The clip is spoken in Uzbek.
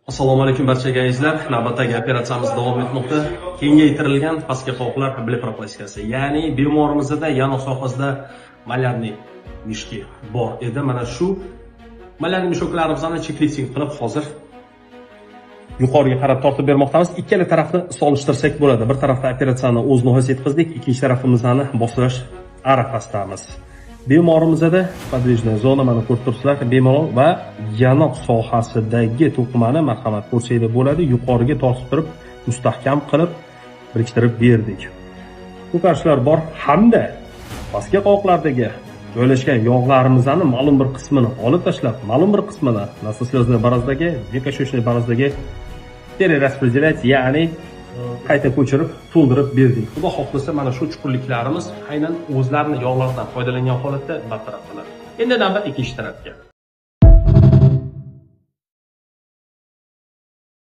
Assalomu alaykum barchaga azizlar. Navbatdagi operatsiyamiz davom etmoqda. Kengaytirilgan pastki qovoqlar blefaroplastikasi. Ya'ni bemorimizda yanoq sohasida malyarniy mishki bor edi. Mana shu malyarniy mishoklarimizni chekliting qilib hozir yuqoriga qarab tortib bermoqdamiz. Ikkala tarafni solishtirsak bo'ladi. Bir tarafda operatsiyani o'z nihoyasiga yetkazdik, ikkinchi tarafimizni boshlash arafasidamiz. Bemorimizda podvижная zona mana ko'rib turibsizlar, bemalol va yanoq sohasidagi to'qimani marhamat ko'rsanglar bo'ladi. Yuqoriga tortib turib, mustahkam qilib biriktirib berdik. Ko'tarishlar bor hamda pastki qovoqlardagi joylashgan yog'larimizni ma'lum bir qismini olib tashlab, ma'lum bir qismini nasoslezniy barazdagi, vekoshoshniy barazdagi перераспределять, ya'ni qayta ko'chirib, to'ldirib berdik. Xudo xohlasa mana shu chuqurliklarimiz aynan o'zlarini yog'lardan foydalangan holatda bartaraf qiladi. Endi navbat ikkinchi tarafga.